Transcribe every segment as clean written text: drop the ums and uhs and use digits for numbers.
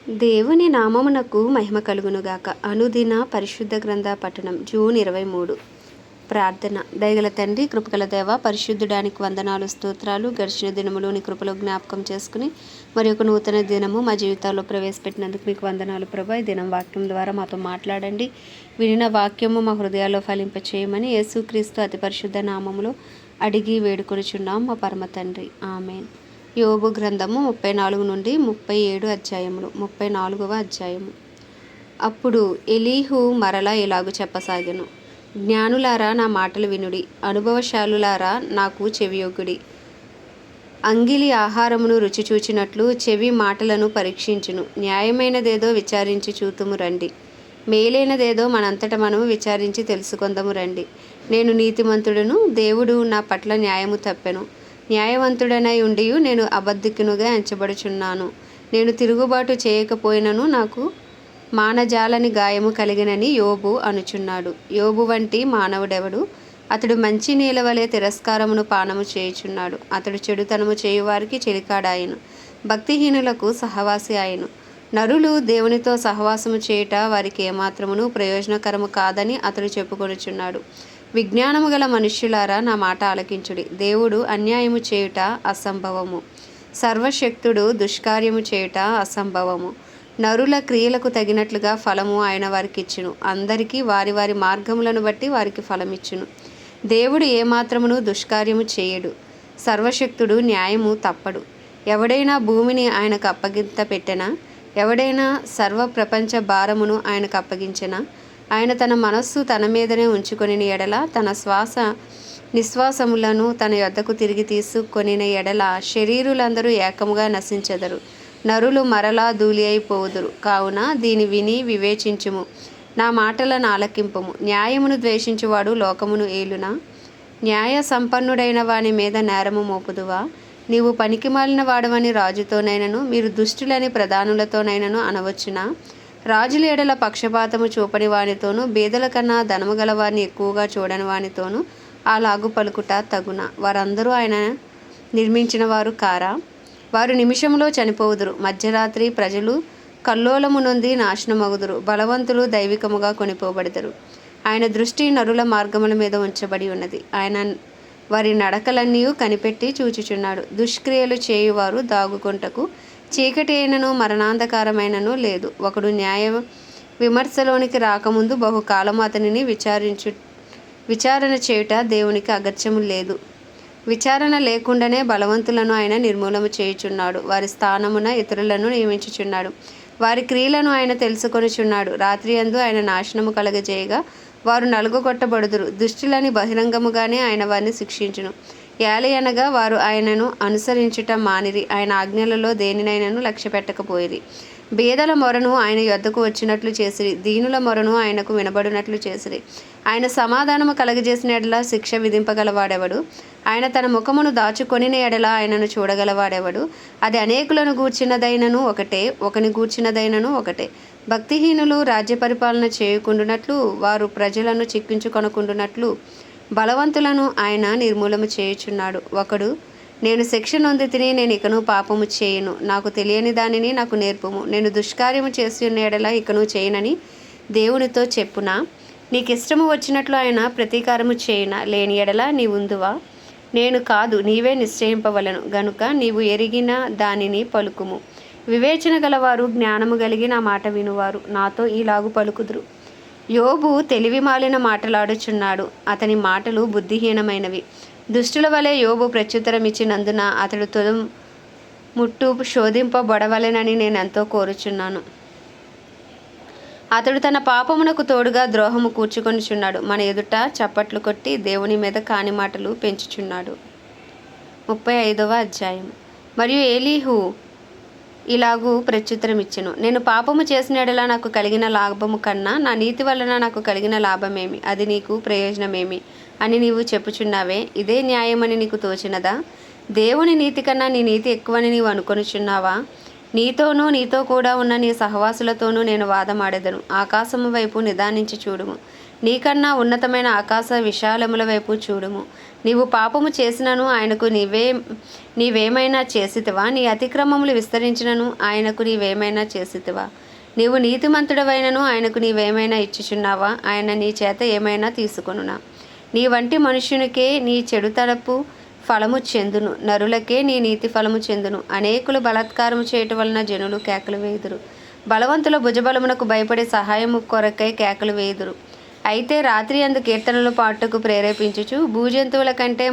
దేవుని నామమునకు మహిమ కలుగునుగాక. అనుదిన పరిశుద్ధ గ్రంథ పఠనం జూన్ 23. ప్రార్థన. దయగల తండ్రి, కృపగల దేవ, పరిశుద్ధుడానికి వందనాలు, స్తోత్రాలు. గడిచిన దినములోని కృపలో జ్ఞాపకం చేసుకుని మరి ఒక నూతన దినము మా జీవితాల్లో ప్రవేశపెట్టినందుకు మీకు వందనాలు ప్రభా. ఈ దినం వాక్యం ద్వారా మాతో మాట్లాడండి. వినిన వాక్యము మా హృదయాల్లో ఫలింపచేయమని యేసుక్రీస్తు అతి పరిశుద్ధ నామములో అడిగి వేడుకొనుచున్నాం మా పరమ తండ్రి. ఆమేన్. యోబు గ్రంథము 34 నుండి 37 అధ్యాయములు. 34వ అధ్యాయము. అప్పుడు ఎలీహు మరలా ఇలాగు చెప్పసాగెను. జ్ఞానులారా నా మాటలు వినుడి, అనుభవశాలులారా నాకు చెవియొగ్గుడి. అంగిలి ఆహారమును రుచి చూచినట్లు చెవి మాటలను పరీక్షించును. న్యాయమైనదేదో విచారించి చూతుము రండి. మేలైనదేదో మనంతట మనము విచారించి తెలుసుకొందము రండి. నేను నీతిమంతుడును, దేవుడు నా పట్ల న్యాయము తప్పెను. న్యాయవంతుడనై ఉండి నేను అబద్ధికునుగా ఎంచబడుచున్నాను. నేను తిరుగుబాటు చేయకపోయినను నాకు మానజాలని గాయము కలిగినని యోబు అనుచున్నాడు. యోబు వంటి మానవుడెవడు? అతడు మంచి నీళ్ళ వలె తిరస్కారమును పానము చేయుచున్నాడు. అతడు చెడుతనము చేయువారికి చెలికాడాయను, భక్తిహీనులకు సహవాసి ఆయను. నరులు దేవునితో సహవాసము చేయుట వారికి ఏమాత్రమును ప్రయోజనకరము కాదని అతడు చెప్పుకొనుచున్నాడు. విజ్ఞానము గల మనుష్యులారా నా మాట ఆలకించుడి. దేవుడు అన్యాయము చేయుట అసంభవము, సర్వశక్తుడు దుష్కార్యము చేయుట అసంభవము. నరుల క్రియలకు తగినట్లుగా ఫలము ఆయన వారికి ఇచ్చును. అందరికీ వారి వారి మార్గములను బట్టి వారికి ఫలమిచ్చును. దేవుడు ఏమాత్రమును దుష్కార్యము చేయడు. సర్వశక్తుడు న్యాయము తప్పడు. ఎవడైనా భూమిని ఆయనకు అప్పగింత పెట్టెనా? ఎవడైనా సర్వ ప్రపంచ భారమును ఆయనకు అప్పగించెనా? ఆయన తన మనస్సు తన మీదనే ఉంచుకొని ఎడల, తన శ్వాస నిశ్వాసములను తన యొద్దకు తిరిగి తీసుకొనిన ఎడల, శరీరులందరూ ఏకముగా నశించెదరు, నరులు మరలా ధూళి అయిపోవుదురు. కావున దీని విని వివేచించుము, నా మాటలను ఆలకింపుము. న్యాయమును ద్వేషించువాడు లోకమును ఏలునా? న్యాయ సంపన్నుడైన వాని మీద నేరము మోపుదువా? నీవు పనికిమాలిన వాడవని రాజుతోనైనను, మీరు దుష్టులని ప్రధానులతోనైనను అనవచ్చునా? రాజుల ఎడల పక్షపాతము చూపని వానితోనూ, బీదల కన్నా ధనము గల వారిని ఎక్కువగా చూడని వానితోనూ అలాగు పలుకుట తగున? వారందరూ ఆయన నిర్మించిన వారు కారా? వారు నిమిషంలో చనిపోవుదురు. మధ్యరాత్రి ప్రజలు కల్లోలము నొంది నాశనమగుదురు. బలవంతులు దైవికముగా కొనిపోబడతారు. ఆయన దృష్టి నరుల మార్గముల మీద ఉంచబడి ఉన్నది. ఆయన వారి నడకలన్నీ కనిపెట్టి చూచుచున్నాడు. దుష్క్రియలు చేయువారు దాగుకొంటకు చీకటి అయినను మరణాంధకారమైనను లేదు. ఒకడు న్యాయ విమర్శలోనికి రాకముందు బహుకాలము అతనిని విచారణ చేయుట దేవునికి అగత్యము లేదు. విచారణ లేకుండానే బలవంతులను ఆయన నిర్మూలము చేయుచున్నాడు. వారి స్థానమున ఇతరులను నియమించుచున్నాడు. వారి క్రియలను ఆయన తెలుసుకొనుచున్నాడు. రాత్రి యందు ఆయన నాశనము కలగజేయగా వారు నలుగుగొట్టబడుదురు. దుష్టులని బహిరంగముగానే ఆయన వారిని శిక్షించును. ఏలయనగా వారు ఆయనను అనుసరించుట మానిరి. ఆయన ఆజ్ఞలలో దేనినైనను లక్ష్య పెట్టకపోయిరి. బీదల మొరను ఆయన యొద్దకు వచ్చినట్లు చేసిరి, దీనుల మొరను ఆయనకు వినబడినట్లు చేసిరి. ఆయన సమాధానము కలగజేసిన ఎడల శిక్ష విధింపగలవాడెవడు? ఆయన తన ముఖమును దాచుకొనిన ఎడల ఆయనను చూడగలవాడెవడు? అది అనేకులను గూర్చినదైనను ఒకటే, ఒకని గూర్చినదైనను ఒకటే. భక్తిహీనులు రాజ్య పరిపాలన చేయకుండునట్లు, వారు ప్రజలను చిక్కించుకొనకుండునట్లు బలవంతులను ఆయన నిర్మూలము చేయుచున్నాడు. ఒకడు, నేను శిక్ష నొంది తిని నేను ఇకను పాపము చేయను, నాకు తెలియని దానిని నాకు నేర్పుము, నేను దుష్కార్యము చేసి ఉన్న ఎడల ఇకను చేయనని దేవునితో చెప్పునా? నీకు ఇష్టము వచ్చినట్లు ఆయన ప్రతీకారము చేయునా? లేని ఎడల నీవుందువా? నేను కాదు, నీవే నిశ్చయింపవలను గనుక నీవు ఎరిగిన దానిని పలుకుము. వివేచన గలవారు, జ్ఞానము కలిగి నా మాట వినువారు నాతో ఈలాగు పలుకుదురు. యోబు తెలివి మాలిన మాటలాడుచున్నాడు, అతని మాటలు బుద్ధిహీనమైనవి. దుష్టుల వలె యోబు ప్రత్యుత్తరం ఇచ్చినందున అతడు ముట్టు శోధింపబడవలెనని నేను ఎంతో కోరుచున్నాను. అతడు తన పాపమునకు తోడుగా ద్రోహము కూర్చుకొనిచున్నాడు. మన ఎదుట చప్పట్లు కొట్టి దేవుని మీద కాని మాటలు పెంచుచున్నాడు. 35వ అధ్యాయం. మరియు ఎలీహు ఇలాగూ ప్రత్యుత్తరం ఇచ్చెను. నేను పాపము చేసిన ఎడల నాకు కలిగిన లాభము కన్నా నా నీతి వలన నాకు కలిగిన లాభమేమి? అది నీకు ప్రయోజనమేమి అని నీవు చెప్పుచున్నావే. ఇదే న్యాయమని నీకు తోచినదా? దేవుని నీతి కన్నా నీ నీతి ఎక్కువని నీవు అనుకొనుచున్నావా? నీతోనూ నీతో కూడా ఉన్న నీ సహవాసులతోనూ నేను వాదమాడెదను. ఆకాశము వైపు నిదానించి చూడుము, నీకన్నా ఉన్నతమైన ఆకాశ విశాలముల వైపు చూడుము. నీవు పాపము చేసినను ఆయనకు నీవేమైనా చేసితివా? నీ అతిక్రమములు విస్తరించినను ఆయనకు నీవేమైనా చేసితివా? నీవు నీతిమంతుడవైనను ఆయనకు నీవేమైనా ఇచ్చుచున్నావా? ఆయన నీ చేత ఏమైనా తీసుకొనునా? నీ వంటి మనుష్యునికే నీ చెడుతనపు ఫలము చెందును, నరులకే నీ నీతి ఫలము చెందును. అనేకులు బలాత్కారము చేయటం వలన జనులు కేకలు వేయుదురు, బలవంతుల భుజబలమునకు భయపడే సహాయము కొరకై కేకలు వేయుదురు. అయితే రాత్రి అందు కీర్తనలు పాటుకు ప్రేరేపించుచు, భూజంతువుల కంటే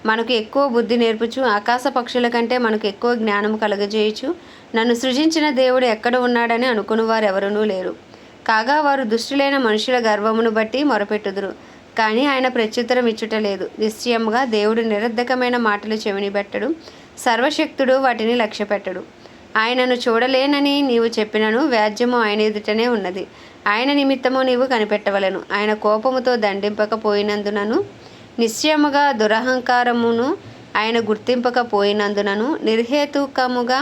మనకు ఎక్కువ బుద్ధి నేర్పుచు, ఆకాశ పక్షుల కంటే మనకు ఎక్కువ జ్ఞానము కలగజేయుచు, నన్ను సృజించిన దేవుడు ఎక్కడ ఉన్నాడని అనుకుని వారు ఎవరునూ లేరు. కాగా వారు దుష్టులైన మనుషుల గర్వమును బట్టి మొరపెట్టుదురు, కానీ ఆయన ప్రత్యుత్తరం ఇచ్చుట లేదు. నిశ్చయముగా దేవుడు నిరర్ధకమైన మాటలు చెవినిబెట్టడు, సర్వశక్తుడు వాటిని లక్ష్యపెట్టడు. ఆయనను చూడలేనని నీవు చెప్పినను వ్యాజ్యము ఆయన ఎదుటనే ఉన్నది. ఆయన నిమిత్తము నీవు కనిపెట్టవలను. ఆయన కోపముతో దండింపకపోయినందునను, నిశ్చయముగా దురహంకారమును ఆయన గుర్తింపకపోయినందునను నిర్హేతుకముగా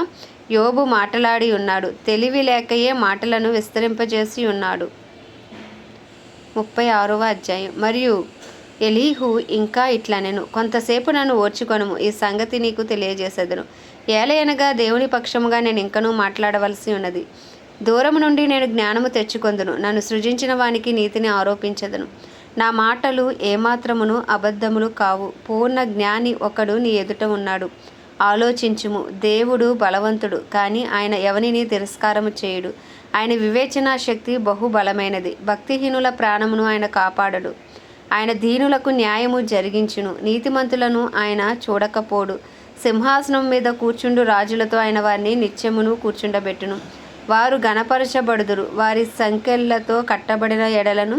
యోబు మాటలాడి ఉన్నాడు. తెలివి లేకయే మాటలను విస్తరింపజేసి ఉన్నాడు. 36వ అధ్యాయం. మరియు ఎలీహు ఇంకా ఇట్లనెను, కొంతసేపు నన్ను ఓర్చుకొనుము, ఈ సంగతి నీకు తెలియజేసేదను. ఏలయనగా దేవుని పక్షముగా నేను ఇంకనూ మాట్లాడవలసి ఉన్నది. దూరము నుండి నేను జ్ఞానము తెచ్చుకొందును, నన్ను సృజించిన వానికి నీతిని ఆరోపించదను. నా మాటలు ఏమాత్రమును అబద్ధములు కావు. పూర్ణ జ్ఞాని ఒకడు నీ ఎదుట ఉన్నాడు. ఆలోచించుము. దేవుడు బలవంతుడు, కానీ ఆయన ఎవనిని తిరస్కారము చేయుడు. ఆయన వివేచనా శక్తి బహుబలమైనది. భక్తిహీనుల ప్రాణమును ఆయన కాపాడడు. ఆయన దీనులకు న్యాయము జరిగించును. నీతిమంతులను ఆయన చూడకపోడు. సింహాసనం మీద కూర్చుండు రాజులతో ఆయన వారిని నిత్యమును కూర్చుండబెట్టును. వారు గణపరచబడుదురు. వారి సంకెళ్లతో కట్టబడిన ఎడలను,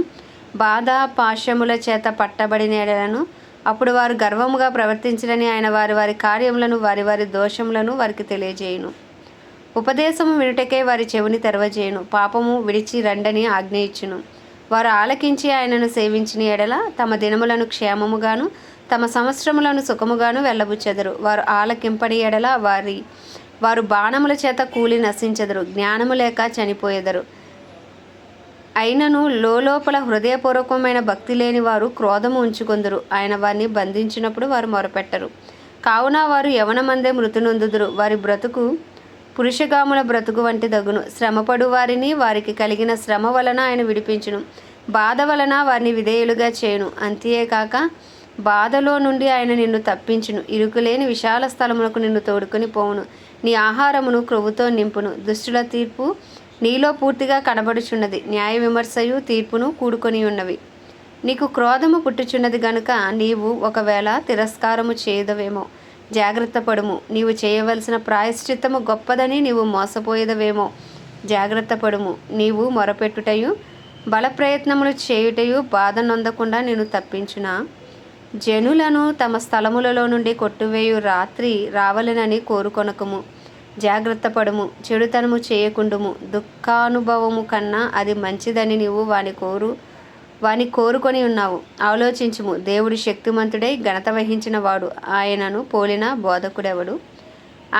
బాధా పాశముల చేత పట్టబడిన ఎడలను అప్పుడు వారు గర్వముగా ప్రవర్తించరని ఆయన వారి వారి కార్యములను వారి వారి దోషములను వారికి తెలియజేయును. ఉపదేశము వినుటకే వారి చెవిని తెరవజేయును. పాపము విడిచి రండని ఆజ్ఞ ఇచ్చును. వారు ఆలకించి ఆయనను సేవించిన ఎడల తమ దినములను క్షేమముగాను తమ సంవత్సరములను సుఖముగాను వెళ్ళబుచ్చెదరు. వారు ఆలకింపని ఎడల వారు బాణముల చేత కూలి నశించెదరు, జ్ఞానము లేక చనిపోయెదరు. అయినను లోపల హృదయపూర్వకమైన భక్తి లేని వారు క్రోధము ఉంచుకొందురు. ఆయన వారిని బంధించినప్పుడు వారు మొరపెట్టరు. కావున వారు యవనమందే మృతి నొందుదురు. వారి బ్రతుకు పురుషగాముల బ్రతుకు వంటి దగును. శ్రమపడు వారిని వారికి కలిగిన శ్రమ వలన ఆయన విడిపించును. బాధ వలన వారిని విధేయులుగా చేయును. అంతేకాక బాధలో నుండి ఆయన నిన్ను తప్పించును. ఇరుకులేని విశాల స్థలమునకు నిన్ను తోడుకొని పోవును. నీ ఆహారమును క్రొవ్వుతో నింపును. దుష్టుల తీర్పు నీలో పూర్తిగా కనబడుచున్నది. న్యాయ విమర్శయు తీర్పును కూడుకొని ఉన్నవి. నీకు క్రోధము పుట్టుచున్నది గనుక నీవు ఒకవేళ తిరస్కారము చేయదవేమో. జాగ్రత్త పడుము. నీవు చేయవలసిన ప్రాయశ్చిత్తము గొప్పదని నీవు మోసపోయేదవేమో. జాగ్రత్త పడుము. నీవు మొరపెట్టుటయు బలప్రయత్నములు చేయుటయు బాధ నొందకుండా నేను తప్పించునా? జనులను తమ స్థలములలో నుండి కొట్టువేయు రాత్రి రావలెనని కోరుకొనకము. జాగ్రత్త పడుము. చెడుతనము చేయకుండుము. దుఃఖానుభవము కన్నా అది మంచిదని నీవు వాని కోరుకొని ఉన్నావు. ఆలోచించుము. దేవుడు శక్తిమంతుడై ఘనత వహించిన వాడు. ఆయనను పోలిన బోధకుడెవడు?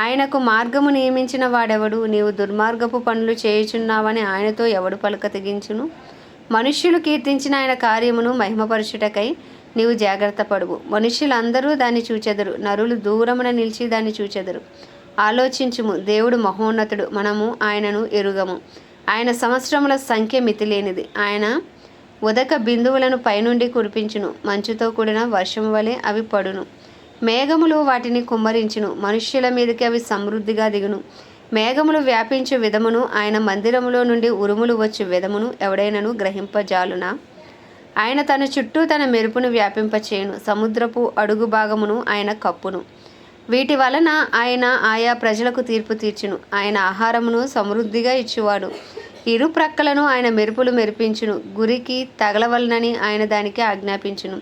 ఆయనకు మార్గము నియమించిన వాడెవడు? నీవు దుర్మార్గపు పనులు చేయుచున్నావని ఆయనతో ఎవడు పలుక తెగించును? మనుష్యులు కీర్తించిన ఆయన కార్యమును మహిమపరచుటకై నీవు జాగ్రత్త పడువు. మనుష్యులందరూ దాన్ని చూచెదరు, నరులు దూరమున నిలిచి దాన్ని చూచెదరు. ఆలోచించుము. దేవుడు మహోన్నతుడు, మనము ఆయనను ఎరుగము. ఆయన సంవత్సరముల సంఖ్య మితిలేనిది. ఆయన ఉదక బిందువులను పైనుండి కురిపించును. మంచుతో కూడిన వర్షము వలె అవి పడును. మేఘములు వాటిని కుమ్మరించును. మనుష్యుల మీదకి అవి సమృద్ధిగా దిగును. మేఘములు వ్యాపించు విధమును ఆయన మందిరములో నుండి ఉరుములు వచ్చు విధమును ఎవడైనను గ్రహింపజాలునా? ఆయన తన చుట్టూ తన మెరుపును వ్యాపింపచేయును. సముద్రపు అడుగు భాగమును ఆయన కప్పును. వీటి వలన ఆయన ఆయా ప్రజలకు తీర్పు తీర్చును. ఆయన ఆహారమును సమృద్ధిగా ఇచ్చువాడు. ఇరు ప్రక్కలను ఆయన మెరుపులు మెరిపించును. గురికి తగలవలనని ఆయన దానికి ఆజ్ఞాపించును.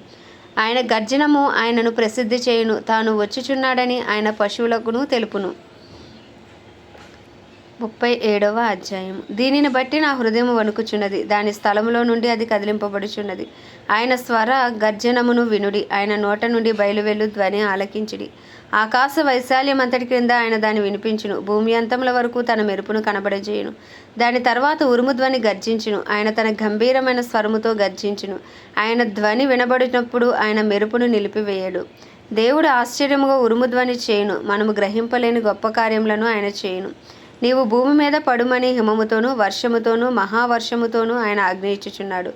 ఆయన గర్జనము ఆయనను ప్రసిద్ధి చేయును. తాను వచ్చుచున్నాడని ఆయన పశువులకును తెలుపును. 37వ అధ్యాయం. దీనిని బట్టి నా హృదయం వణుకుచున్నది, దాని స్థలములో నుండి అది కదిలింపబడుచున్నది. ఆయన స్వర గర్జనమును వినుడి, ఆయన నోట నుండి బయలువెళ్ళు ధ్వని ఆలకించుడి. ఆకాశ వైశాల్యం అంతటి క్రింద ఆయన దాన్ని వినిపించును, భూమి అంతముల వరకు తన మెరుపును కనబడజేయును. దాని తర్వాత ఉరుము ధ్వని గర్జించును, ఆయన తన గంభీరమైన స్వరముతో గర్జించును. ఆయన ధ్వని వినబడినప్పుడు ఆయన మెరుపును నిలిపివేయడు. దేవుడు ఆశ్చర్యముగా ఉరుము ధ్వని చేయును, మనము గ్రహింపలేని గొప్ప కార్యములను ఆయన చేయును. నీవు భూమి మీద పడుమని హిమముతోనూ వర్షముతోనూ మహావర్షముతోనూ ఆయన ఆజ్ఞయించుచున్నాడు.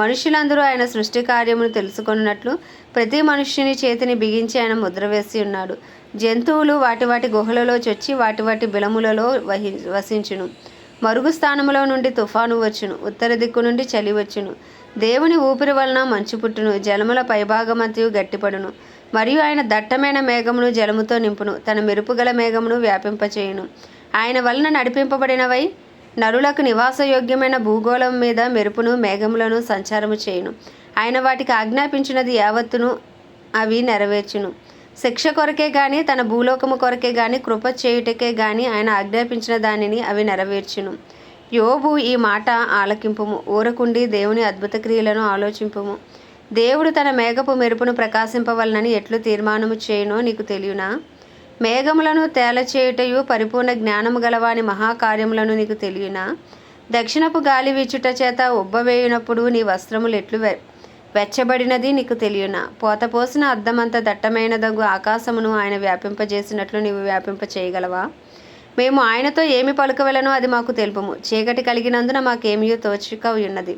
మనుషులందరూ ఆయన సృష్టి కార్యమును తెలుసుకొనున్నట్లు ప్రతి మనుష్యుని చేతిని బిగించి ఆయన ముద్ర వేసి ఉన్నాడు. జంతువులు వాటి వాటి గుహలలో చొచ్చి వాటి వాటి బిలములలో వసించును. మరుగు స్థానములో నుండి తుఫాను వచ్చును, ఉత్తర దిక్కు నుండి చలి వచ్చును. దేవుని ఊపిరి వలన మంచు పుట్టును, జలముల పైభాగమంతయు గట్టిపడును. మరియు ఆయన దట్టమైన మేఘమును జలముతో నింపును, తన మెరుపుగల మేఘమును వ్యాపింపచేయును. ఆయన వలన నడిపింపబడినవై నరులకు నివాసయోగ్యమైన భూగోళం మీద మెరుపును మేఘములను సంచారము చేయును. ఆయన వాటికి ఆజ్ఞాపించినది యావత్తును అవి నెరవేర్చును. శిక్ష కొరకే గాని తన భూలోకము కొరకే గాని కృప చేయుటకే గాని ఆయన ఆజ్ఞాపించిన దానిని అవి నెరవేర్చును. యోబు ఈ మాట ఆలకింపుము, ఊరకుండి దేవుని అద్భుత క్రియలను ఆలోచింపుము. దేవుడు తన మేఘపు మెరుపును ప్రకాశింపవలనని ఎట్లు తీర్మానము చేయునో నీకు తెలియనా? మేఘములను తేలచేయుటయు పరిపూర్ణ జ్ఞానము గలవాని మహాకార్యములను నీకు తెలియనా? దక్షిణపు గాలి వీచుట చేత ఉబ్బవేయునప్పుడు నీ వస్త్రములు ఎట్లు వెచ్చబడినది నీకు తెలియనా? పోతపోసిన అద్దమంత దట్టమైనదగు ఆకాశమును ఆయన వ్యాపింపజేసినట్లు నీవు వ్యాపింప చేయగలవా? మేము ఆయనతో ఏమి పలుకవలనో అది మాకు తెలుపుము. చీకటి కలిగినందున మాకేమియో తోచుక ఉన్నది.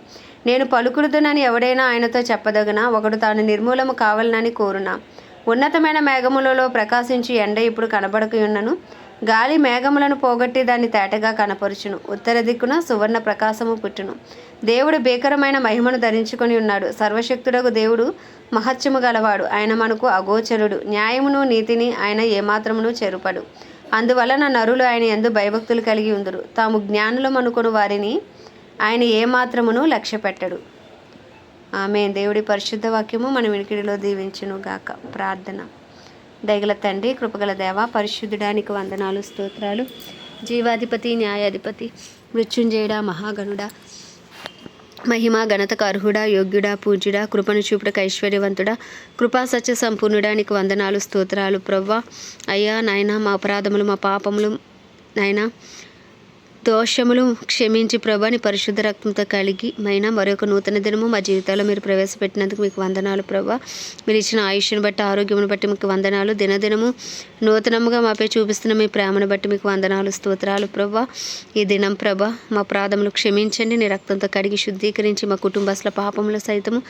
నేను పలుకుడుదునని ఎవడైనా ఆయనతో చెప్పదగునా? ఒకడు తాను నిర్మూలము కావాలనని కోరునా? ఉన్నతమైన మేఘములలో ప్రకాశించి ఎండ ఇప్పుడు కనబడకయున్నను. గాలి మేఘములను పోగొట్టి దాన్ని తేటగా కనపరుచును. ఉత్తర దిక్కున సువర్ణ ప్రకాశము పుట్టును. దేవుడు భీకరమైన మహిమను ధరించుకొని ఉన్నాడు. సర్వశక్తుడగు దేవుడు మహత్యము గలవాడు. ఆయన మనకు అగోచరుడు. న్యాయమును నీతిని ఆయన ఏమాత్రమును చెరుపడు. అందువలన నరులు ఆయన యందు భయభక్తులు కలిగి ఉందురు. తాము జ్ఞానులు అనుకుని వారిని ఆయన ఏమాత్రమును లక్ష్య పెట్టడు. ఆమేన్. దేవుడి పరిశుద్ధ వాక్యము మన వినికిడిలో దీవించును గాక. ప్రార్థన. దయగల తండ్రి, కృపగల దేవ, పరిశుద్ధుడానికి వందనాలు, స్తోత్రాలు. జీవాధిపతి, న్యాయాధిపతి, మృత్యుంజయుడా, మహాగణుడా, మహిమ ఘనతకు అర్హుడా, యోగ్యుడా, పూజ్యుడా, కృపను చూపుటకు ఐశ్వర్యవంతుడా, కృపా సత్య సంపూర్ణుడా, నీకు వందనాలు, స్తోత్రాలు. ప్రవ్వా అయ్యా నాయన, మా అపరాధములు మా పాపములు నాయన దోషములు క్షమించి ప్రభా నీ పరిశుద్ధ రక్తంతో కలిగి మైనా మరొక నూతన దినము మా జీవితాల్లో మీరు ప్రవేశపెట్టినందుకు మీకు వందనాలు ప్రభా. మీరు ఇచ్చిన ఆయుష్ను బట్టి, ఆరోగ్యమును బట్టి మీకు వందనాలు. దినదినము నూతనముగా మాపై చూపిస్తున్న మీ ప్రేమను బట్టి మీకు వందనాలు, స్తోత్రాలు ప్రభా. ఈ దినం ప్రభా మా అపరాధములు క్షమించండి, నీ రక్తంతో కడిగి శుద్ధీకరించి మా కుటుంబస్తుల పాపములు సైతము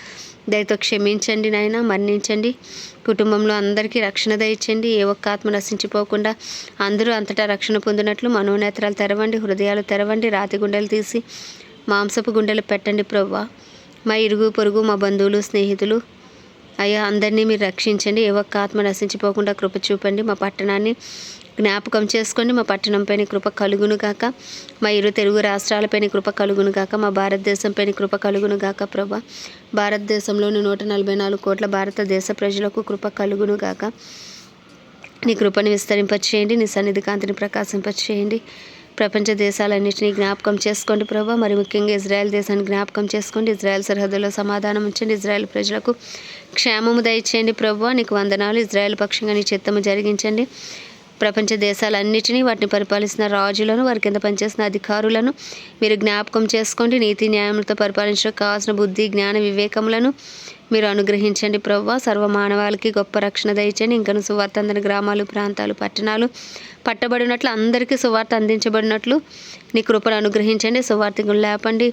దయతో క్షమించండి నాయన, మన్నించండి. కుటుంబంలో అందరికీ రక్షణ దయచండి. ఏ ఒక్క ఆత్మ నశించిపోకుండా అందరూ అంతటా రక్షణ పొందినట్లు మనోనేత్రాలు తెరవండి, హృదయాలు తెరవండి, రాతి గుండెలు తీసి మాంసపు గుండెలు పెట్టండి ప్రవ్వా. మా ఇరుగు పొరుగు, మా బంధువులు, స్నేహితులు అయ్యా అందరినీ మీరు రక్షించండి. ఏ ఒక్క ఆత్మ నశించిపోకుండా కృప చూపండి. మా పట్టణాన్ని జ్ఞాపకం చేసుకోండి. మా పట్టణంపైన కృప కలుగును గాక. మా ఇరు తెలుగు రాష్ట్రాలపైన కృప కలుగును గాక. మా భారతదేశంపైన కృప కలుగును గాక ప్రభా. భారతదేశంలోని 144 కోట్ల భారతదేశ ప్రజలకు కృప కలుగును గాక. నీ కృపను విస్తరింపచేయండి, నీ సన్నిధి కాంతిని ప్రకాశింపచేయండి. ప్రపంచ దేశాలన్నింటినీ జ్ఞాపకం చేసుకోండి ప్రభా. మరి ముఖ్యంగా ఇజ్రాయెల్ దేశాన్ని జ్ఞాపకం చేసుకోండి. ఇజ్రాయెల్ సరిహద్దులో సమాధానం ఉంచండి. ఇజ్రాయెల్ ప్రజలకు క్షేమము దయచేయండి ప్రభా. నీకు వందనాలు. ఇజ్రాయెల్ పక్షంగా నీ చిత్తము జరిగించండి. ప్రపంచ దేశాలన్నిటినీ, వాటిని పరిపాలిస్తున్న రాజులను, వారి కింద పనిచేసిన అధికారులను మీరు జ్ఞాపకం చేసుకోండి. నీతి న్యాయములతో పరిపాలించడానికి కావాల్సిన బుద్ధి, జ్ఞాన, వివేకములను మీరు అనుగ్రహించండి ప్రవ్వా. సర్వ మానవాళికి గొప్ప రక్షణ దయచండి. ఇంకను సువార్త అందని గ్రామాలు, ప్రాంతాలు, పట్టణాలు పట్టబడినట్లు అందరికీ సువార్త అందించబడినట్లు నీ కృపను అనుగ్రహించండి. సువార్తికులు లేపండి.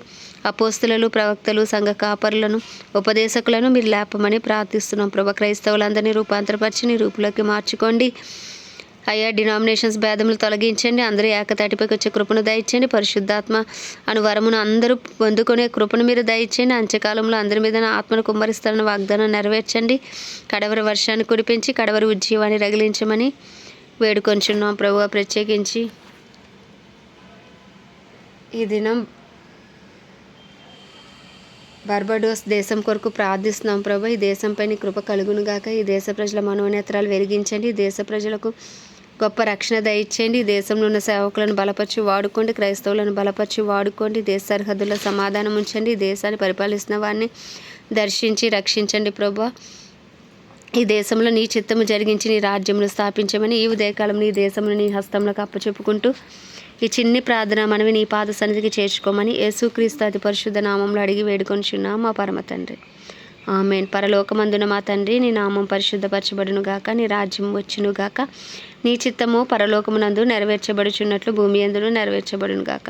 అపోస్తులు, ప్రవక్తలు, సంఘ కాపరులను, ఉపదేశకులను మీరు లేపమని ప్రార్థిస్తున్నాం ప్రభా. క్రైస్తవులందరినీ రూపాంతరపరిచి నీ రూపులోకి మార్చుకోండి అయ్యా. డినామినేషన్స్ భేదములు తొలగించండి. అందరూ ఏకతాటిపైకి వచ్చే కృపను దయచేయండి. పరిశుద్ధాత్మ అను వరమును అందరూ పొందుకునే కృపను మీరు దయచేయండి. అంత్యకాలంలో అందరి మీద ఆత్మను కుమ్మరిస్తారని వాగ్దానం నెరవేర్చండి. కడవరి వర్షాన్ని కురిపించి కడవరి ఉజ్జీవాన్ని రగిలించమని వేడుకొంచున్నాం ప్రభువా. ప్రత్యేకించి ఈ దినం బార్బడోస్ దేశం కొరకు ప్రార్థిస్తున్నాం ప్రభా. ఈ దేశంపై నీ కృప కలుగును గాక. ఈ దేశ ప్రజల మనోనేత్రాలు వెలిగించండి. ఈ దేశ ప్రజలకు గొప్ప రక్షణ దయచేయండి. ఈ దేశంలో ఉన్న సేవకులను బలపరిచి వాడుకోండి, క్రైస్తవులను బలపరిచి వాడుకోండి. దేశ సరిహద్దుల్లో సమాధానం ఉంచండి. ఈ దేశాన్ని పరిపాలిస్తున్న వారిని దర్శించి రక్షించండి ప్రభువా. ఈ దేశంలో నీ చిత్తము జరిగించి నీ రాజ్యమును స్థాపించమని ఈ ఉదయకాలం నీ దేశంలో నీ హస్తంలోకి అప్పచెప్పుకుంటూ ఈ చిన్ని ప్రార్థన మనవి నీ పాద సన్నిధికి చేర్చుకోమని యేసుక్రీస్తు అతి పరిశుద్ధ నామంలో అడిగి వేడుకొనిచున్నాం మా పరమ తండ్రి. ఆమేన్. పరలోకమందున మా తండ్రి, నీ నామం పరిశుద్ధపరచబడును గాక, నీ రాజ్యం వచ్చును గాక, నీ చిత్తము పరలోకమునందు నెరవేర్చబడుచున్నట్లు భూమి యందును నెరవేర్చబడును గాక.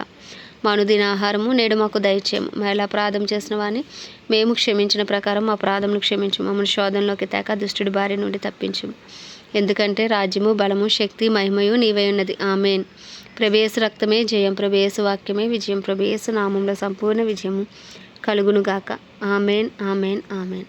మా అనుదిన ఆహారము నేడు మాకు దయచేయము. మా ఎలా అపరాధం చేసిన వారిని మేము క్షమించిన ప్రకారం మా అపరాధములు క్షమించు. మమ్మల్ని శోధనలోకి తేక దుష్టుడి బారి నుండి తప్పించుము. ఎందుకంటే రాజ్యము, బలము, శక్తి, మహిమయు నీవై ఉన్నది. ఆమేన్. ప్రభు యేసు రక్తమే జయం, ప్రభు యేసు వాక్యమే విజయం, ప్రభు యేసు నామంలో సంపూర్ణ విజయము కలుగును గాక. ఆమేన్, ఆమేన్, ఆమేన్.